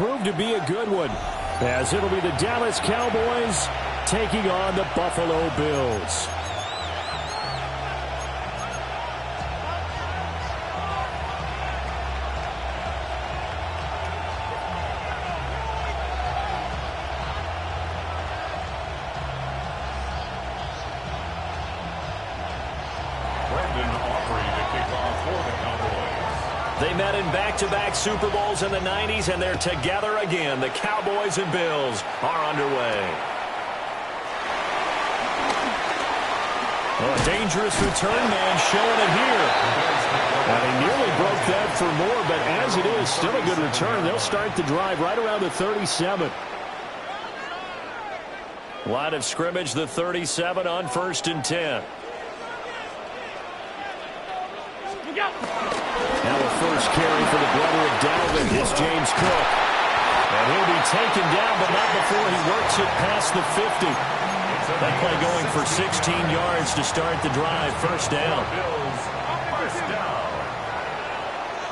prove to be a good one, as it'll be the Dallas Cowboys taking on the Buffalo Bills. They met in back-to-back Super Bowls in the 90s, and they're together again. The Cowboys and Bills are underway. Oh, a dangerous return man showing it here. And he nearly broke that for more, but as it is, still a good return. They'll start the drive right around the 37. Line of scrimmage, the 37 on 1st and 10. Now a first carry for the brother of Dalvin is James Cook. And he'll be taken down, but not before he works it past the 50. That play going for 16 yards to start the drive. First down. First down.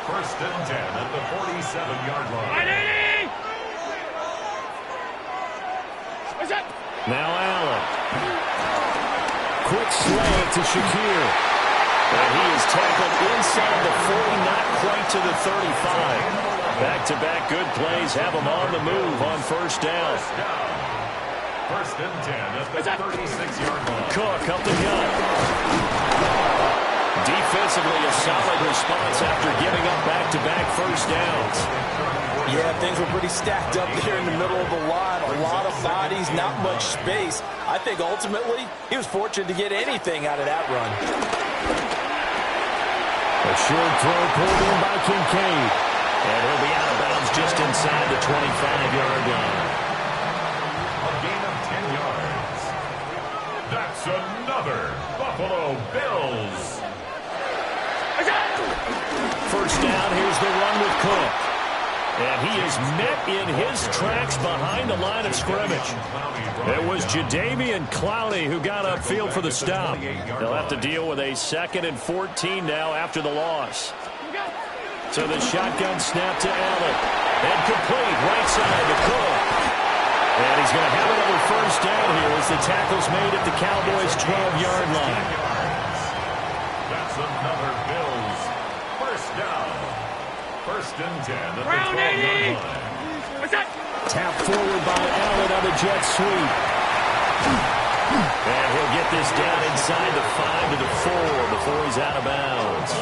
1st and 10 at the 47-yard line. Now Allen. Quick slant to Shakir. And he is tackled inside the 40, not quite to the 35. Back-to-back good plays have him on the move on 1st down. 1st and 10 at the 36-yard line. Cook up the gut. Defensively, a solid response after giving up back-to-back first downs. Yeah, things were pretty stacked up there in the middle of the line. A lot of bodies, not much space. I think ultimately he was fortunate to get anything out of that run. A short throw pulled in by Kincaid. And he'll be out of bounds just inside the 25-yard line. A gain of 10 yards. That's another Buffalo Bills. First down, here's the run with Cook. And he is met in his tracks behind the line of scrimmage. It was Jadeveon Clowney who got upfield for the stop. They'll have to deal with a 2nd and 14 now after the loss. So the shotgun snap to Allen. And complete right side to Cook. And he's going to have it over first down here as the tackle's made at the Cowboys' 12-yard line. That's another Bills. First down. 1st and 10 at the 12-yard line. What's that? Tap forward by Allen on the jet sweep. And he'll get this down inside the 5 to the 4 before he's out of bounds.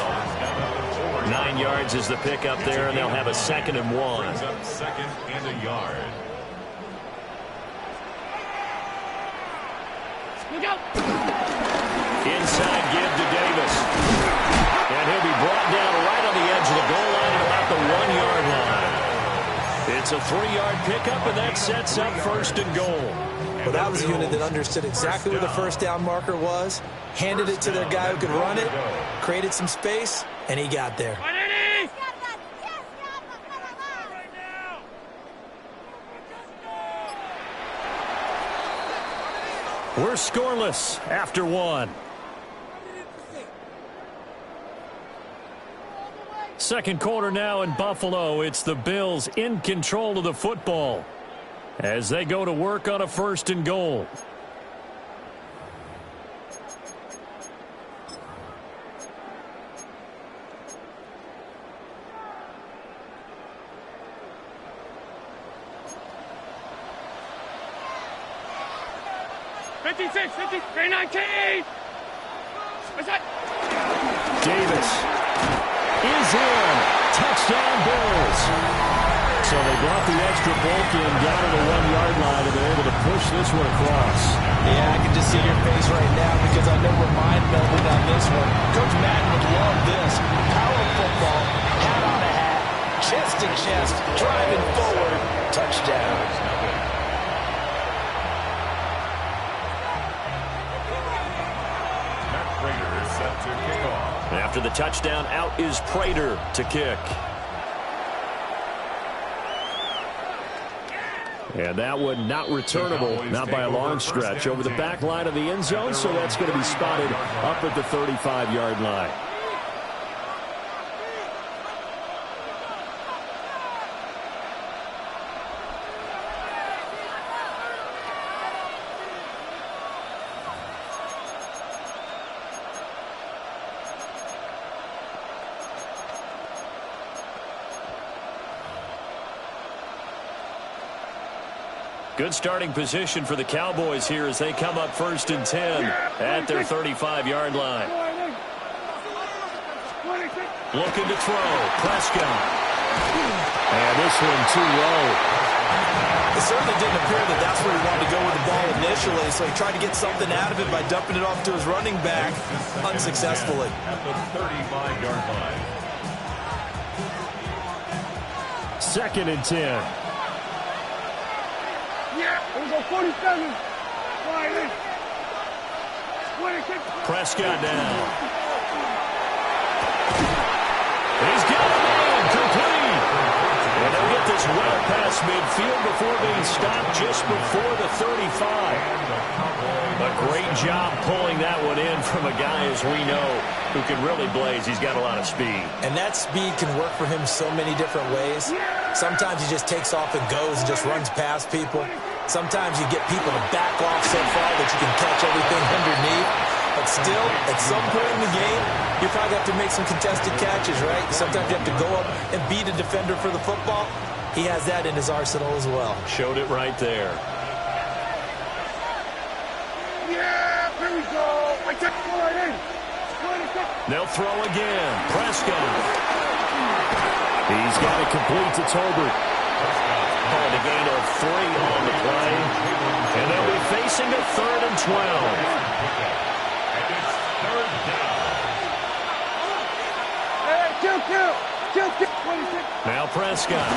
9 yards is the pickup there, and they'll have a 2nd and 1. Brings up 2nd and a yard. Inside give to Davis. And he'll be brought down right on the edge of the goal line at about the 1-yard line. It's a 3-yard pickup, and that sets up 1st and goal. Well, that was a unit that understood exactly where the first down marker was, handed it to their guy who could run it, created some space, and he got there. We're scoreless after 1. Second quarter now in Buffalo. It's the Bills in control of the football as they go to work on a 1st and goal. Davis is in. Touchdown Bills. So they brought the extra bulk in, got to the 1-yard line, and they're able to push this one across. Yeah, I can just see your face right now because I know we're mind melded on this one. Coach Madden would love this. Power football, hat on a hat, chest to chest, driving forward, touchdown. After the touchdown, out is Prater to kick. And that one not returnable, not by a long stretch, over the back line of the end zone, so that's going to be spotted up at the 35-yard line. Good starting position for the Cowboys here as they come up 1st and 10 at their 35-yard line. Looking to throw. Prescott. And this one too low. It certainly didn't appear that that's where he wanted to go with the ball initially, so he tried to get something out of it by dumping it off to his running back unsuccessfully. At the 35-yard line. 2nd and 10. Yeah, we go 47. Prescott down. He's got a man complete. And they'll get this well past midfield before being stopped just before the 35. A great job pulling that one in from a guy, as we know, who can really blaze. He's got a lot of speed. And that speed can work for him so many different ways. Sometimes he just takes off and goes and just runs past people. Sometimes you get people to back off so far that you can catch everything underneath. But still, at some point in the game, you probably have to make some contested catches, right? Sometimes you have to go up and beat a defender for the football. He has that in his arsenal as well. Showed it right there. Yeah, here we go. I took it right in. They'll throw again. Prescott. He's got it complete to Tolbert. And a gain of 3 on the play. And they'll be facing a 3rd and 12. Now Prescott.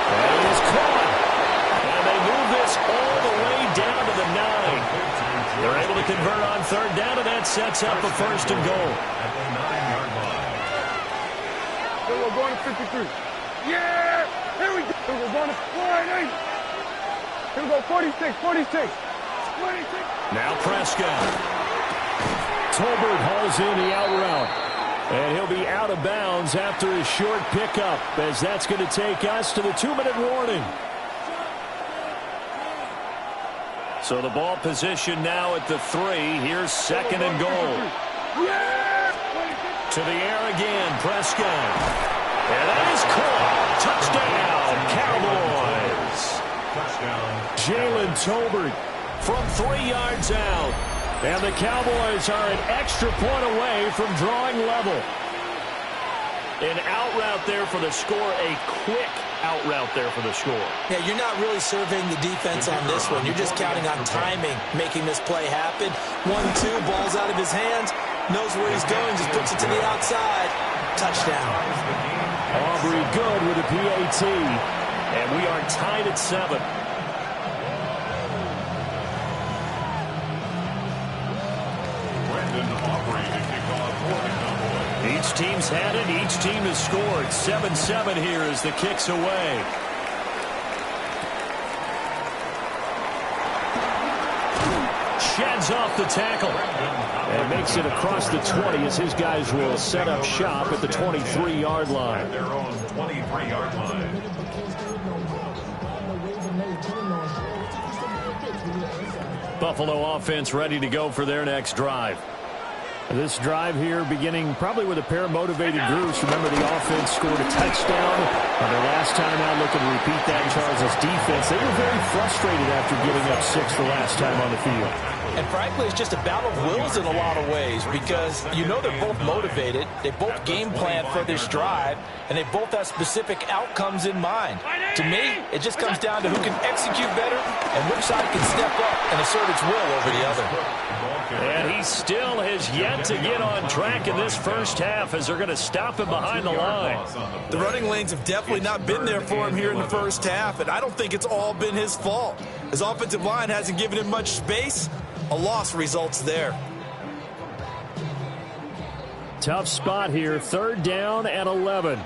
And it is caught. And they move this all the way down to the 9. They're able to convert on 3rd down, and that sets up a 1st and goal. At the 9-yard line. We're going to 53. Yeah! Here we go. We're going to 48. Here we go, 46, 46. 46. Now Prescott. Tolbert hauls in the out route. And he'll be out of bounds after his short pickup, as that's going to take us to the 2-minute warning. So the ball position now at the 3. Here's 2nd and goal. To the air again, Prescott. And that is caught. Touchdown, Cowboys. Touchdown. Jalen Tolbert from 3 yards out. And the Cowboys are an extra point away from drawing level. An out route there for the score, a quick out route there for the score. Yeah, you're not really surveying the defense on this one. You're just counting on timing, making this play happen. 1-2, ball's out of his hands, knows where he's going, just puts it to the outside. Touchdown. Aubrey good with a PAT. And we are tied at 7. Each team's had it. Each team has scored. 7-7 here as the kick's away. Sheds off the tackle. And makes it across the 20 as his guys will set up shop at the 23-yard line. Their own 23-yard line. Buffalo offense ready to go for their next drive. This drive here beginning probably with a pair of motivated groups. Remember, the offense scored a touchdown on their last time out, looking to repeat that. Charles' defense, they were very frustrated after giving up 6 the last time on the field. And frankly, it's just a battle of wills in a lot of ways, because you know they're both motivated, they both game plan for this drive, and they both have specific outcomes in mind. To me, it just comes down to who can execute better and which side can step up and assert its will over the other. And he still has yet to get on track in this first half as they're going to stop him behind the line. The running lanes have definitely not been there for him here in the first half, and I don't think it's all been his fault. His offensive line hasn't given him much space. A loss results there. Tough spot here. 3rd down and 11.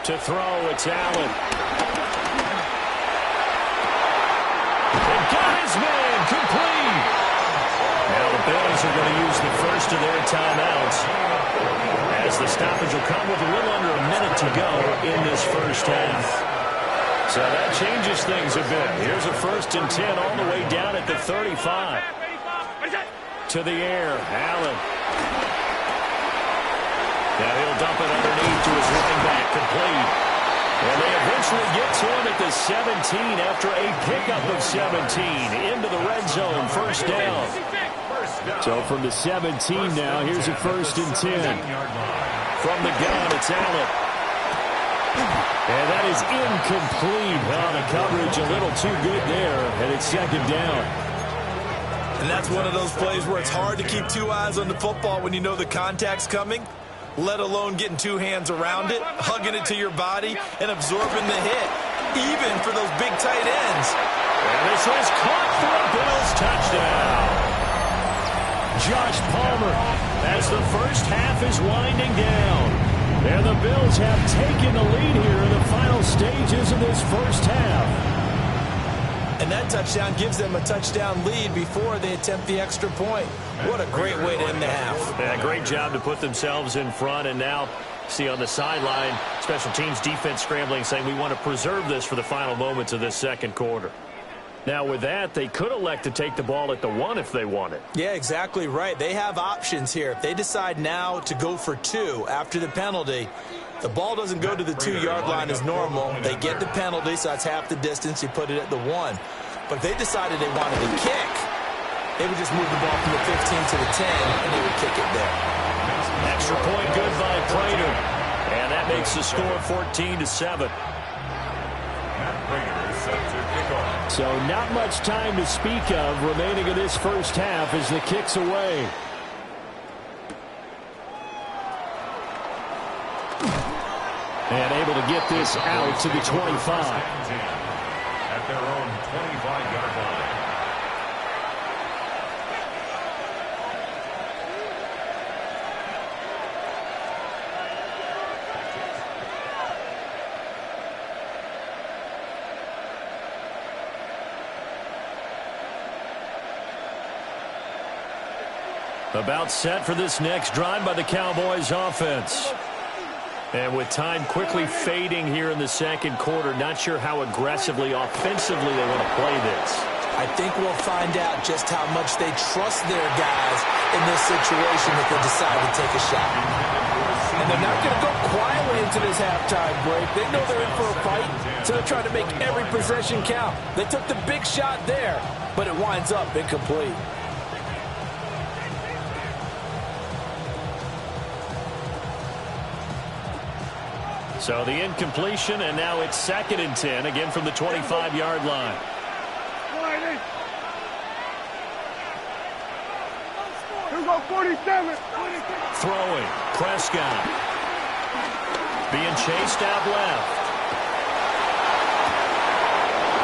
To throw, it's Allen. And got his man complete. Now the Bills are going to use the first of their timeouts, as the stoppage will come with a little under a minute to go in this first half. So that changes things a bit. Here's a 1st and 10 all the way down at the 35. To the air, Allen. Now he'll dump it underneath to his running back, complete. And they have to 17 after a pickup of 17 into the red zone. First down. So from the 17 now, here's a 1st and 10. From the gun, it's Allen. And that is incomplete. Oh, the coverage a little too good there, and it's 2nd down. And that's one of those plays where it's hard to keep 2 eyes on the football when you know the contact's coming, let alone getting 2 hands around it, hugging it to your body, and absorbing the hit, even for those big tight ends. And this was caught for a Bills touchdown. Josh Palmer, as the first half is winding down. And the Bills have taken the lead here in the final stages of this first half. And that touchdown gives them a touchdown lead before they attempt the extra point. What a great way to end the half. Yeah, great job to put themselves in front. And now, see on the sideline, special teams defense scrambling, saying we want to preserve this for the final moments of this second quarter. Now, with that, they could elect to take the ball at the 1 if they wanted. Yeah, exactly right. They have options here. If they decide now to go for 2 after the penalty, the ball doesn't go to the 2-yard line as normal. They get the penalty, so that's half the distance. You put it at the 1. But if they decided they wanted to kick, they would just move the ball from the 15 to the 10, and they would kick it there. Extra point good by Prater. And that makes the score 14-7. So not much time to speak of remaining in this first half as the kick's away. And able to get this out to the 25. At their own 25-yard line. About set for this next drive by the Cowboys offense. And with time quickly fading here in the second quarter, not sure how aggressively, offensively they want to play this. I think we'll find out just how much they trust their guys in this situation if they decide to take a shot. And they're not going to go quietly into this halftime break. They know they're in for a fight, so they're trying to make every possession count. They took the big shot there, but it winds up incomplete. So the incompletion, and now it's 2nd and 10, again from the 25-yard line. Here we go, 47. Throwing, Prescott. Being chased out left.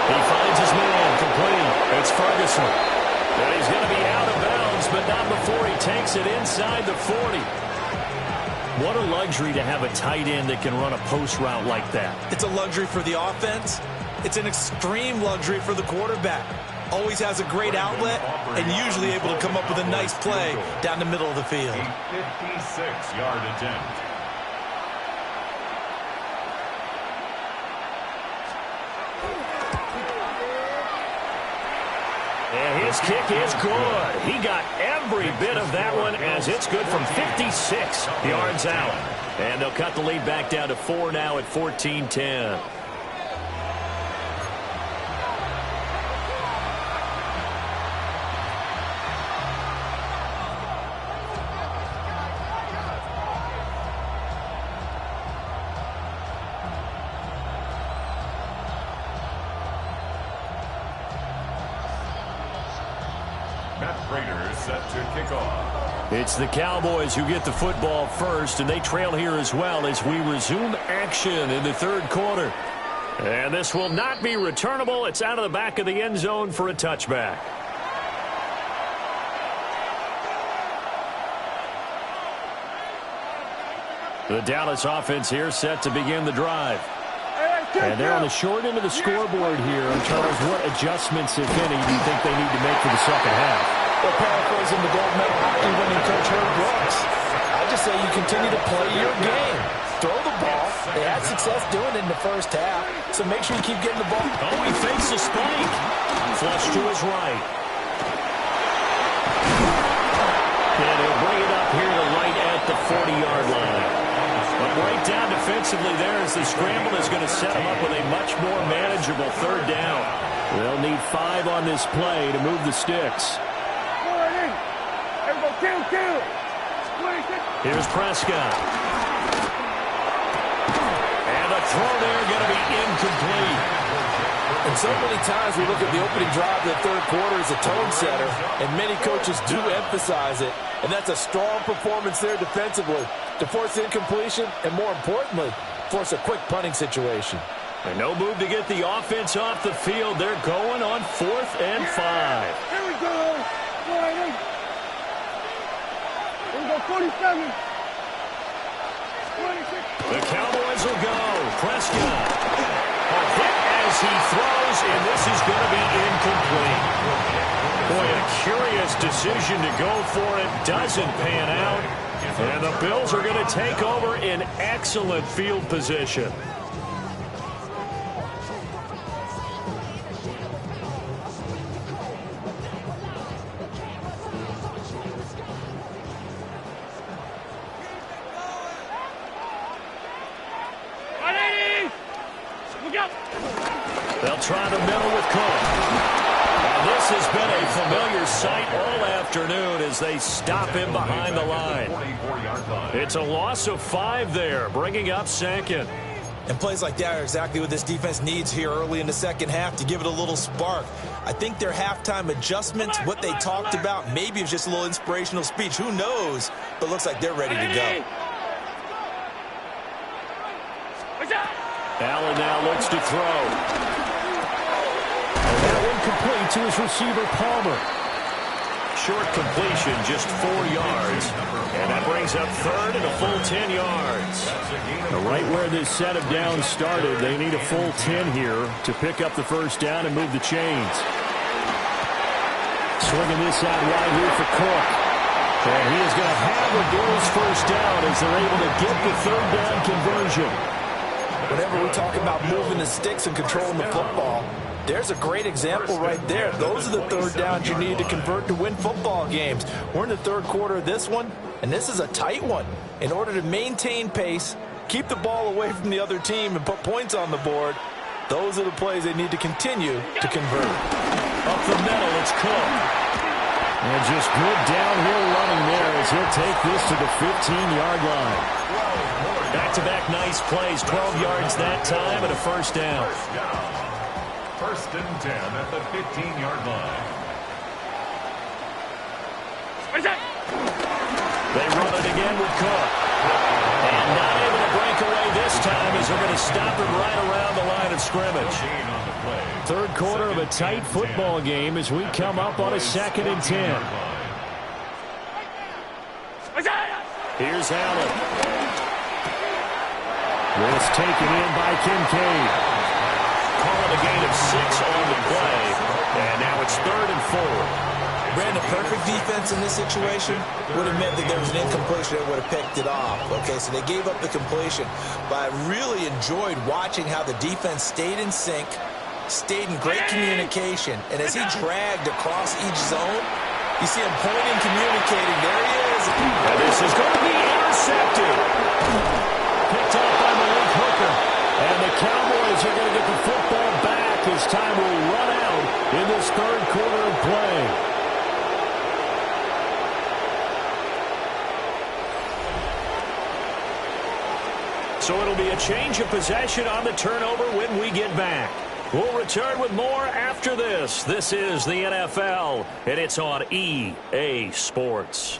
He finds his man, complete. It's Ferguson. And he's going to be out of bounds, but not before he takes it inside the 40. What a luxury to have a tight end that can run a post route like that. It's a luxury for the offense. It's an extreme luxury for the quarterback. Always has a great outlet and usually able to come up with a nice play down the middle of the field. A 56-yard attempt. And his kick is good. He got every bit of that one as it's good from 56 yards out. And they'll cut the lead back down to 4 now at 14-10. It's the Cowboys who get the football first, and they trail here as well as we resume action in the third quarter. And this will not be returnable. It's out of the back of the end zone for a touchback. The Dallas offense here set to begin the drive. And they're on the short end of the scoreboard here. Charles, what adjustments, if any, do you think they need to make for the second half? Well, paraphrasing the gold medal hockey winning coach Herb Brooks, I just say you continue to play your game. Throw the ball. They had success doing it in the first half, so make sure you keep getting the ball. Oh, he fakes the spike. Flush to his right. And he'll bring it up here to right at the 40-yard line. But breakdown defensively there as the scramble is going to set them up with a much more manageable third down. They'll need 5 on this play to move the sticks. Here's Prescott. And the throw there going to be incomplete. And so many times we look at the opening drive of the third quarter as a tone setter, and many coaches do emphasize it. And that's a strong performance there defensively to force incompletion and, more importantly, force a quick punting situation. And no move to get the offense off the field. They're going on 4th and 5. Here we go. 47. 26. The Cowboys will go. Prescott. A hit as he throws, and this is going to be incomplete. Boy, a curious decision to go for it. Doesn't pan out. And the Bills are going to take over in excellent field position. They'll try the middle with Cook. And this has been a familiar sight all afternoon as they stop him behind the line. It's a loss of 5 there, bringing up 2nd. And plays like that are exactly what this defense needs here early in the second half to give it a little spark. I think their halftime adjustments, what they talked about, maybe it was just a little inspirational speech. Who knows? But looks like they're ready to go. Allen now looks to throw. And that one complete to his receiver, Palmer. Short completion, just 4 yards. And that brings up 3rd and a full 10 yards. Right where this set of downs started, they need a full 10 here to pick up the first down and move the chains. Swinging this out wide here for Cook. And he is going to have the Bills first down as they're able to get the 3rd down conversion. Whenever we talk about moving the sticks and controlling the football, there's a great example right there. Those are the 3rd downs you need to convert to win football games. We're in the 3rd quarter of this one, and this is a tight one. In order to maintain pace, keep the ball away from the other team, and put points on the board, those are the plays they need to continue to convert. Up the middle, it's Cook. And just good downhill running there as he'll take this to the 15-yard line. Back-to-back nice plays, 12 yards that time and a first down. 1st and 10 at the 15-yard line. They run it again with Cook. And not able to break away this time as they're going to stop him right around the line of scrimmage. 3rd quarter of a tight football game as we come up on a 2nd and 10. Here's Allen. This taken in by Kincaid. Calling a gain of 6 on the play. And now it's 3rd and 4. Brandon, perfect defense in this situation would have meant that there was an incompletion that would have picked it off. Okay, so they gave up the completion. But I really enjoyed watching how the defense stayed in sync, stayed in great communication. And as he dragged across each zone, you see him pointing, communicating. There he is. And this is going to be intercepted. Picked up by Malik Hooker. And the Cowboys are going to get the football back as time will run out in this 3rd quarter of play. So it'll be a change of possession on the turnover when we get back. We'll return with more after this. This is the NFL, and it's on EA Sports.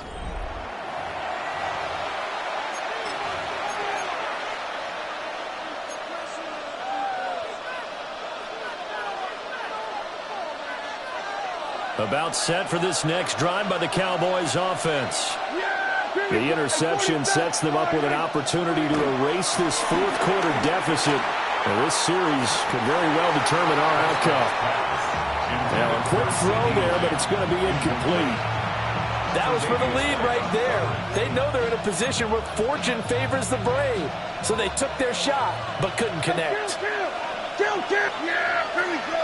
About set for this next drive by the Cowboys offense. The interception sets them up with an opportunity to erase this 4th quarter deficit. And this series could very well determine our outcome. Now a quick throw there, but it's going to be incomplete. That was for the lead right there. They know they're in a position where fortune favors the brave. So they took their shot, but couldn't connect. Kill. Yeah, here we go.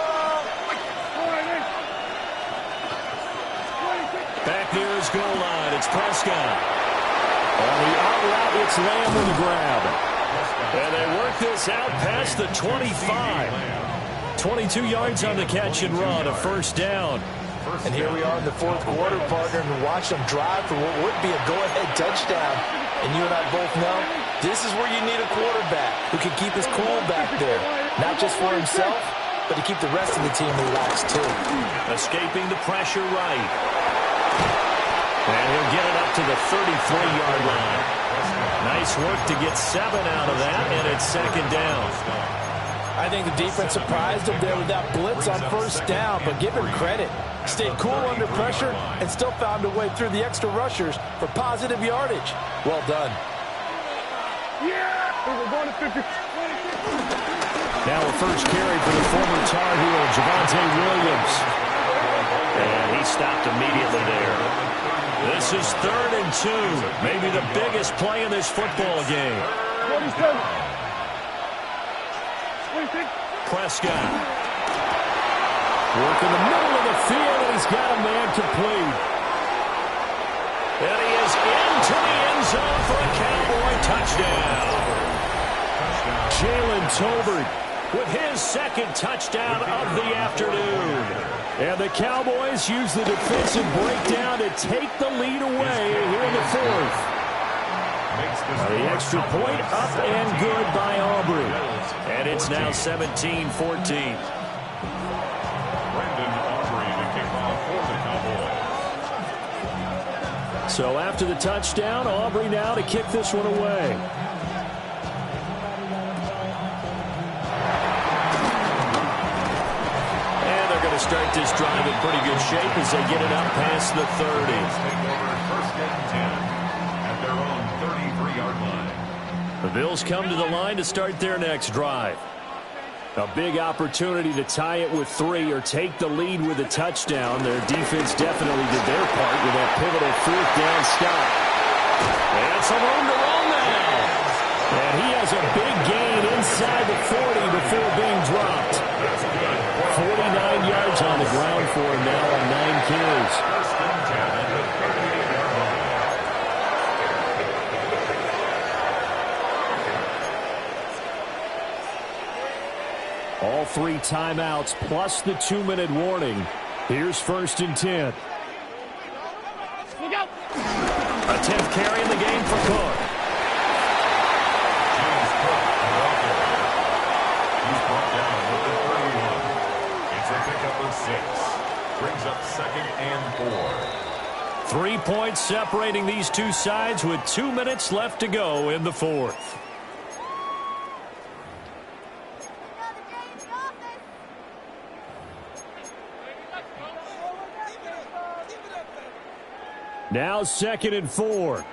Back near his goal line, it's Prescott. On the out route, it's Lamb with a grab. And they work this out past the 25. 22 yards on the catch and run, a first down. And here we are in the fourth quarter, partner, and watch them drive for what would be a go-ahead touchdown. And you and I both know this is where you need a quarterback who can keep his cool back there. Not just for himself, but to keep the rest of the team relaxed, too. Escaping the pressure right. And he'll get it up to the 33-yard line. Nice work to get 7 out of that, and it's second down. I think the defense surprised him there with that blitz on first down, but give him credit. Stayed cool under pressure and still found a way through the extra rushers for positive yardage. Well done. Yeah! We're going to 50. Now a first carry for the former Tar Heel, Javonte Williams. And he stopped immediately there. This is 3rd and 2. Maybe the biggest play in this football game. 47. 26. Prescott. Work in the middle of the field, and he's got a man complete. And he is into the end zone for a Cowboy touchdown. Jalen Tolbert with his second touchdown of the afternoon. And the Cowboys use the defensive breakdown to take the lead away here in the fourth. The extra point up and good by Aubrey. And it's now 17-14. So after the touchdown, Aubrey now to kick this one away. And they're going to start this drive in pretty good shape as they get it up past the 30. First and 10 at their own 33-yard line. The Bills come to the line to start their next drive. A big opportunity to tie it with 3 or take the lead with a touchdown. Their defense definitely did their part with that pivotal 4th down stop. And some room to run now. And he has a big gain inside the 40 before being dropped. 49 yards on the ground for him now on 9 carries. First and 10 at the 38-yard line. All 3 timeouts plus the 2-minute warning. Here's 1st and 10. Look out! A 10th carry in the game for Cook. James Cook, he's brought down with the 31. It's a pickup of 6. Brings up 2nd and 4. 3 points separating these two sides with 2 minutes left to go in the fourth. Now 2nd and 4.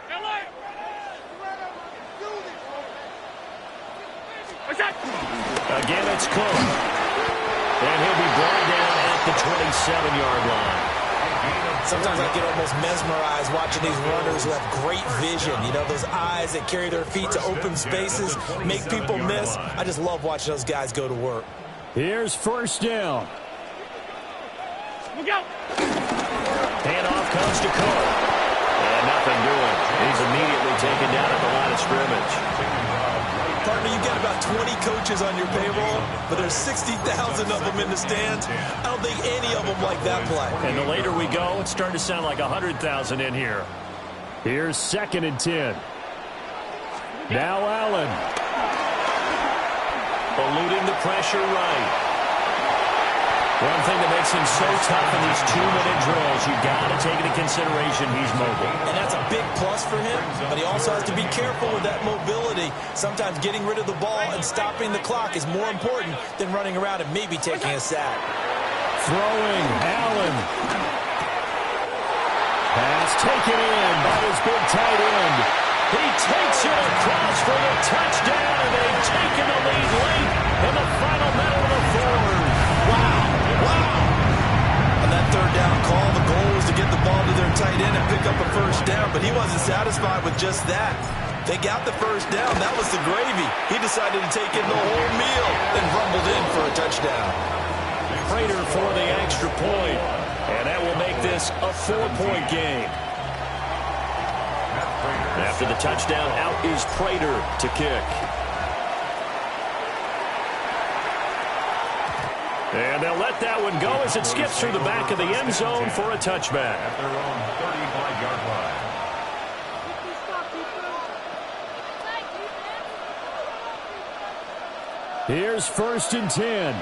Again, it's Cook. And he'll be brought down at the 27-yard line. Sometimes I get almost mesmerized watching these runners who have great vision. You know, those eyes that carry their feet to open spaces, make people miss. I just love watching those guys go to work. Here's 1st down. Look out! Handoff comes to Cook. And nothing doing. He's immediately taken down at the line of scrimmage. Partner, you've got about 20 coaches on your payroll, but there's 60,000 of them in the stands. I don't think any of them like that play. And the later we go, it's starting to sound like 100,000 in here. Here's 2nd and 10. Now Allen. Eluding the pressure right. One thing that makes him so tough in these 2-minute drills, you got to take into consideration he's mobile. And that's a big plus for him, but he also has to be careful with that mobility. Sometimes getting rid of the ball and stopping the clock is more important than running around and maybe taking a sack. Throwing, Allen. Pass taken in by his big tight end. He takes it across for the touchdown, and they've taken the lead late in the final minute of the fourth. Wow. On that 3rd down call, the goal was to get the ball to their tight end and pick up a 1st down, but he wasn't satisfied with just that. They got the 1st down. That was the gravy. He decided to take in the whole meal and rumbled in for a touchdown. Prater for the extra point, and that will make this a 4-point game. After the touchdown, out is Prater to kick. And they'll let that one go as it skips through the back of the end zone for a touchback. At their own 35-yard line. Here's 1st and 10.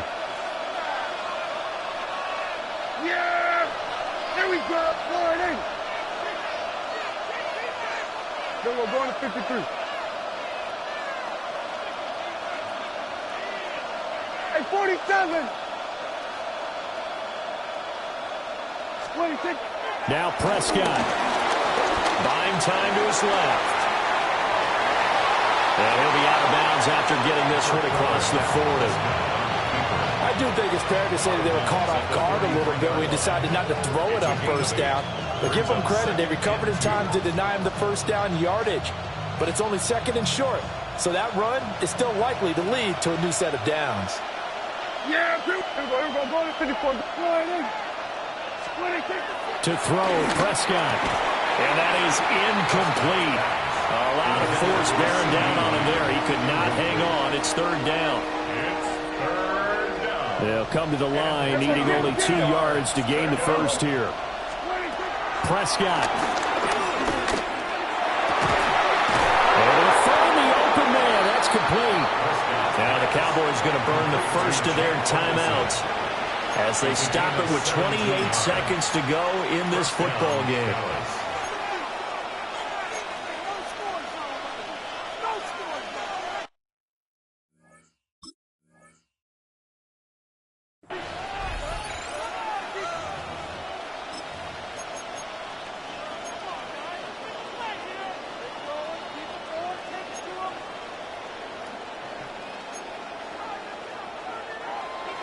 Yeah! Here we go! Forward in! Then we're going to 53. Hey, 47! 26. Now Prescott. Buying time to his left. And he'll be out of bounds after getting this one across the 40. I do think it's fair to say that they were caught off guard a little bit. We decided not to throw it on 1st down. But give them credit. They recovered in time to deny him the 1st down yardage. But it's only 2nd and short. So that run is still likely to lead to a new set of downs. Yeah, here we go, going to 54. To throw, Prescott. And that is incomplete. A lot of force bearing down on him there. He could not hang on. It's 3rd down. It's 3rd down. They'll come to the line, needing only 2 yards to gain the 1st here. Prescott. Able to find the open man. That's complete. Now the Cowboys going to burn the 1st of their timeouts as they stop it with 28 seconds to go in this football game.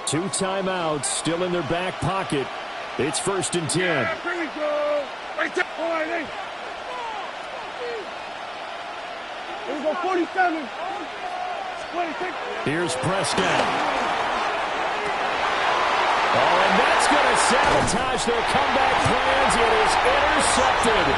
Two timeouts still in their back pocket. It's 1st and 10. Yeah, here we go. Right there. Forward in. Here we go, 47. 26. Here's Prescott. Oh, and that's going to sabotage their comeback plans. It is intercepted.